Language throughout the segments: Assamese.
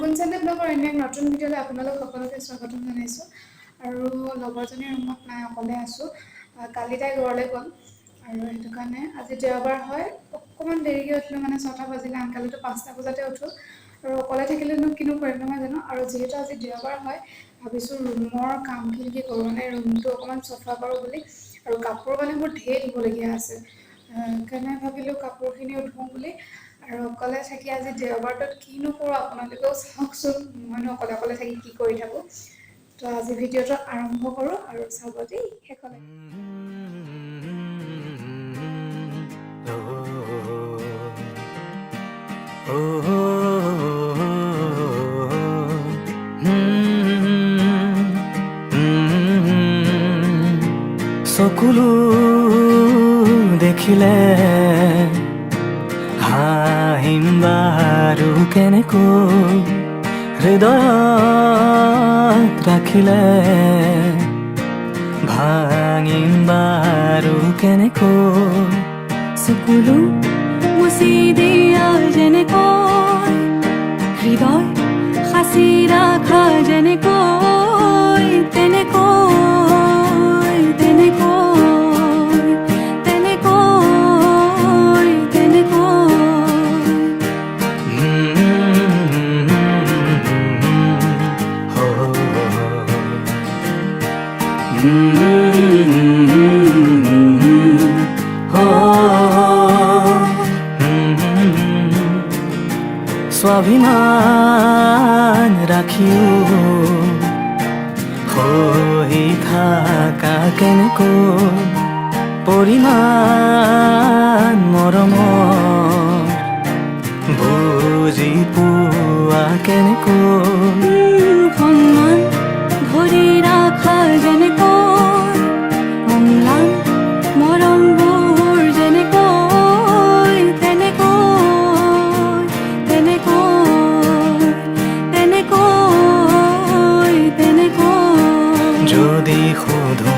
গুণচান্দি ব্লগৰ এনে নতুন ভিডিঅ'লৈ আপোনালোক সকলোকে স্বাগতম জনাইছোঁ আৰু লগৰজনীৰ ৰুমত নাই অকলে আছোঁ কালি তাই ঘৰলৈ গ'ল আৰু সেইটো কাৰণে আজি দেওবাৰ হয় অকণমান দেৰিকৈ উঠিলোঁ মানে 6টা বাজিলে আনকালেতো 5টা বজাতে উঠোঁ আৰু অকলে থাকিলেনো কিনো কৰিম নহয় জানো আৰু যিহেতু আজি দেওবাৰ হয় ভাবিছোঁ ৰুমৰ কামখিনি কৰোঁ মানে ৰুমটো অকণমান চফা কৰোঁ বুলি আৰু কাপোৰ মানে মোৰ ঢেৰ ধুবলগীয়া আছে সেইকাৰণে ভাবিলোঁ কাপোৰখিনিও ধুওঁ বুলি আৰু অকলে থাকি আজি দেওবাৰটোত কিনো কৰোঁ আপোনালোকেও চাওকচোন মইনো অকলে থাকি কি কৰি থাকোঁ তো আজি ভিডিঅ'টো আৰম্ভ কৰোঁ আৰু চাব দেই শেষলৈ চকুলো দেখিলে হাঁহিম বাৰু কেনেকৈ হৃদয়ত ৰাখিলে ভাঙিম বাৰু কেনেকৈ চকুলো মুচি দিয়া যেনেকৈ হৃদয় সাঁচি ৰাখা যেনেকৈ তেনেকৈ তেনেকৈ তেনেকৈ স্বাভিমান ৰাখিও হৈ থাকা কেনেকৈ পৰিমাণ মৰমৰ বুজি পোৱা কেনেকৈ সন্মান ধৰি ৰাখা যেনেকৈ অম্লান মৰমবোৰ যেনেকৈ তেনেকৈ তেনেকৈ তেনেকৈ তেনেকৈ যদি সোধো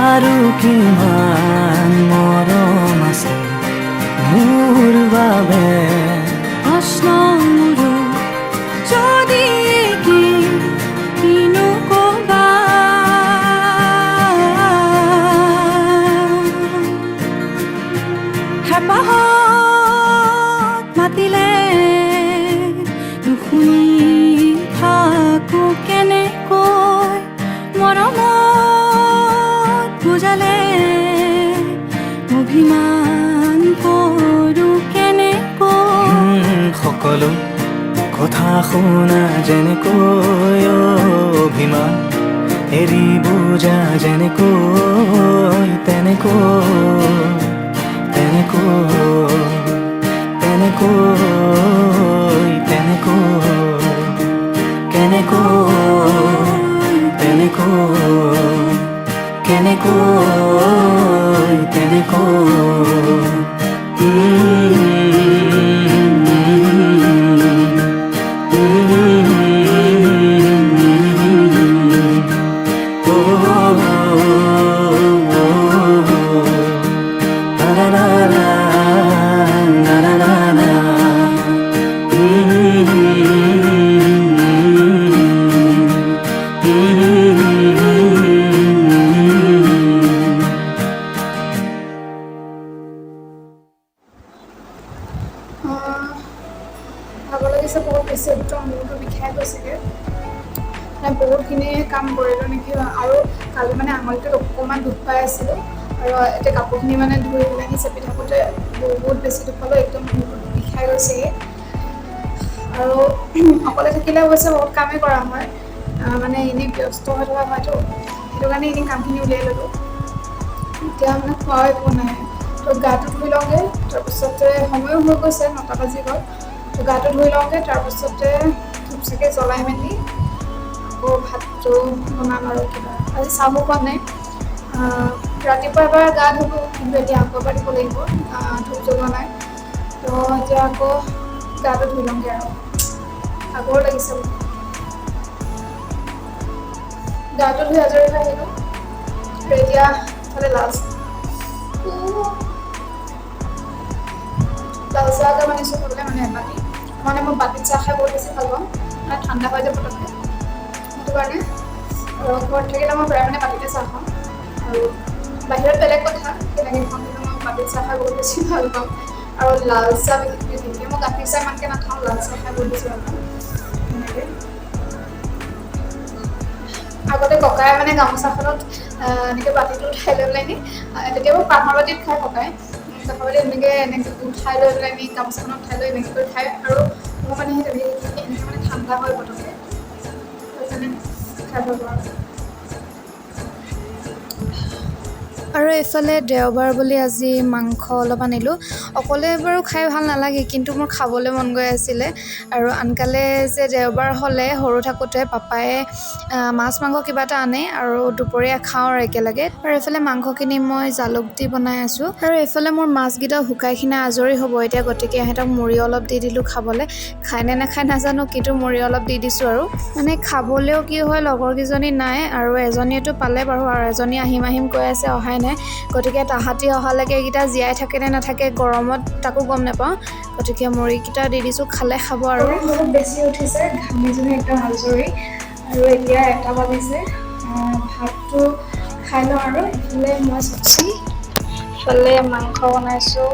আৰু কিমান মৰম আছে মোৰ বাবে প্ৰশ্ন মোৰো যদি কিনো ক'বা হেঁপাহত মাতিলে নুশুনি থাকো কেনেকৈ মৰমত বুজালে অভিমান কৰোঁ কেনেকৈ সকলো কথা শুনা যেনেকৈ অভিমান এৰি বুজা যেনেকৈ তেনেকৈ তেনেকৈ তেনেকৈ তেনেকৈ কেনেকৈ তেনেকৈ কেনেকৈ ভাগৰ লাগিছে বহুত বেছি একদম মূৰটো বিষাই গৈছেগৈ মানে বহুতখিনি কাম কৰিলোঁ নেকি আৰু কালি মানে আঙুলিটোত অকণমান দুখ পাই আছিলোঁ আৰু এতিয়া কাপোৰখিনি মানে ধুই পেলাই চেপি থাকোঁতে বহুত বেছি দুখ পালোঁ একদম মূৰটো বিষাই গৈছেগৈ আৰু অকলে থাকিলে অৱশ্যে বহুত কামেই কৰা হয় মানে এনেই ব্যস্ত হৈ থকা হয়তো সেইটো কাৰণে এনেই কামখিনি উলিয়াই ল'লোঁ এতিয়া মানে খোৱাও একো নাই তো গাটো ধুই লওঁগৈ তাৰপিছতে সময়ো হৈ গৈছে 9টা বাজি গ'ল তো গাটো ধুই লওঁগৈ তাৰপিছতে ধূপ চাকি জ্বলাই মেলি আকৌ ভাতটো বনাম আৰু কিবা আজি চাহো খোৱা নাই ৰাতিপুৱা এবাৰ গা ধুলোঁ কিন্তু এতিয়া আকৌ এবাৰ দিব লাগিব ধূপ জ্বলোৱা নাই তো এতিয়া আকৌ গাটো ধুই লওঁগৈ আৰু ভাগৰ লাগিছে গাটো ধুই আজৰি হৈ আহিলোঁ আৰু এতিয়া তাতে লাষ্ট লাল চাহ এটা বনাইছোঁ খাবলৈ মানে এবাটি মানে মই বাতিত চাহ খাই বহুত বেছি ভাল পাওঁ মানে ঠাণ্ডা হৈ যায় পটককৈ সেইটো কাৰণে আৰু ঘৰত থাকিলে মই প্ৰায় মানে বাতিতে চাহ খাওঁ আৰু বাহিৰত বেলেগ কথা কেনেকৈ খাওঁ কিন্তু মই বাতিত চাহ খাই বহুত বেছি ভাল পাওঁ আৰু লাল চাহ বিশেষকৈ মই গাখীৰ চাহ ইমানকৈ নাখাওঁ লাল চাহ খাই বহুত বেছি ভাল পাওঁ তেনেকৈ আগতে ককাই মানে গামোচাখনত এনেকৈ বাতিটো উঠাই লৈ পেলাই নি তেতিয়া মই কাঁহৰ বাতিত খাই ককাই কাঁহৰ বাতিত এনেকৈ উঠাই লৈ পেলাই নি গামোচাখনত উঠাই লৈ এনেকৈ কৰি খাই আৰু মোৰ মানে সেই তেনেকৈ এনেকৈ মানে ঠাণ্ডা হয় পটককৈ সেইকাৰণে খাই ভাল পাওঁ আৰু এইফালে দেওবাৰ বুলি আজি মাংস অলপ আনিলোঁ অকলে বাৰু খাই ভাল নালাগে কিন্তু মোৰ খাবলৈ মন গৈ আছিলে আৰু আনকালে যে দেওবাৰ হ'লে সৰু থাকোঁতে পাপাই মাছ মাংস কিবা এটা আনে আৰু দুপৰীয়া খাওঁ আৰু একেলগে আৰু এইফালে মাংসখিনি মই জালুক দি বনাই আছোঁ আৰু এইফালে মোৰ মাছকেইটা শুকাই খিনাই আজৰি হ'ব এতিয়া গতিকে ইহঁতক মুড়ি অলপ দি দিলোঁ খাবলৈ খাই নে নাখায় নাজানো কিন্তু মুড়ি অলপ দি দিছোঁ আৰু মানে খাবলৈও কি হয় লগৰকেইজনী নাই আৰু এজনীয়েতো পালে বাৰু আৰু এজনী আহিম আহিম কৈ আছে অহাই নাই গতিকে তাহাঁতি অহালৈকে এইকেইটা জীয়াই থাকে নে নাথাকে গৰমত তাকো গম নাপাওঁ গতিকে মুড়িকেইটা দি দিছোঁ খালে খাব আৰু বহুত বেছি উঠিছে ঘামিজনী একদম আজৰি আৰু এতিয়া 1টা বাজিছে ভাতটো খাই লওঁ আৰু এইফালে মই চব্জি ইফালে মাংস বনাইছোঁ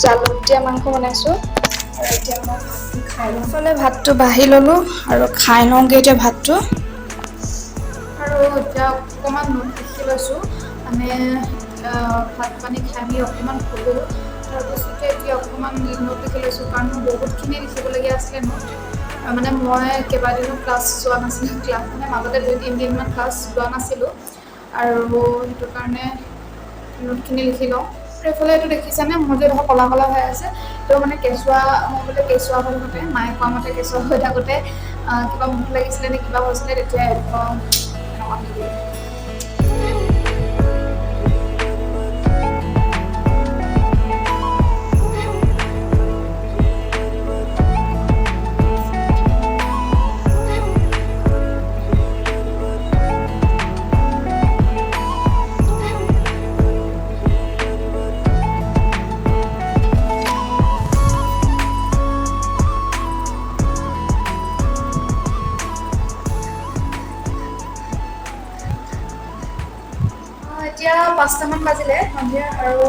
জালুক দিয়া মাংস বনাইছোঁ আৰু এতিয়া মই ভাতটো খাই লওঁ ইফালে ভাতটো বাঢ়ি ল'লোঁ আৰু খাই লওঁগৈ এতিয়া ভাতটো আৰু এতিয়া অকণমান নোট লিখি লৈছোঁ মানে ভাত পানী খাই মেলি অকণমান শুলোঁ তাৰপিছতে এতিয়া অকণমান নোট লিখি লৈছোঁ কাৰণ মোৰ বহুতখিনি লিখিবলগীয়া আছিলে নোট মানে মই কেইবাদিনো ক্লাছ যোৱা নাছিলোঁ ক্লাছ মানে মাজতে 2-3 দিনমান ক্লাছ যোৱা নাছিলোঁ আৰু সেইটো কাৰণে নোটখিনি লিখি লওঁ এইফালে এইটো দেখিছেনে মোৰ যে ধৰক ক'লা ক'লা হৈ আছে তো মানে কেঁচুৱা মই বোলে কেঁচুৱা হৈ থাকোঁতে মায়ে কোৱা মতে কেঁচুৱা হৈ থাকোঁতে কিবা মুখ লাগিছিলে নে কিবা হৈছিলে তেতিয়া এনেকুৱা এতিয়া 5টামান বাজিলে সন্ধিয়া আৰু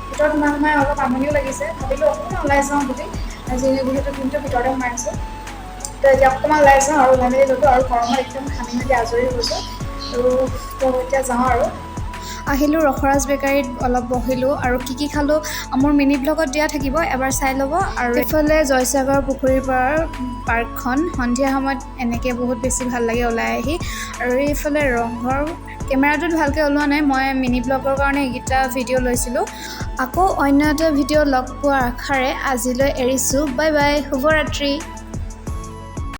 ভিতৰত সোমাই অলপ আমনিও লাগিছে ভাবিলোঁ অকণমান ওলাই যাওঁ বুলি যিহেতু দিনটো ভিতৰতে সোমাই আছোঁ তো এতিয়া অকণমান ওলাই যাওঁ আৰু ওলাই মেলি ল'লোঁ আৰু গৰমত একদম ঘামি মেলি আজৰি হৈছোঁ আৰু তো এতিয়া যাওঁ আৰু আহিলোঁ ৰসৰাজ বেকাৰীত অলপ বহিলোঁ আৰু কি খালোঁ মোৰ মিনি ব্লগত দিয়া থাকিব এবাৰ চাই ল'ব আৰু এইফালে জয়সাগৰ পুখুৰীৰ পৰা পাৰ্কখন সন্ধিয়া সময়ত এনেকৈ বহুত বেছি ভাল লাগে ওলাই আহি আৰু এইফালে ৰংঘৰ কেমেৰাটোত ভালকৈ ওলোৱা নাই মই মিনি ব্লগৰ কাৰণে এইকেইটা ভিডিঅ' লৈছিলোঁ আকৌ অন্য এটা ভিডিঅ' লগ পোৱাৰ আশাৰে আজিলৈ এৰিছোঁ বাই বাই শুভৰাত্ৰি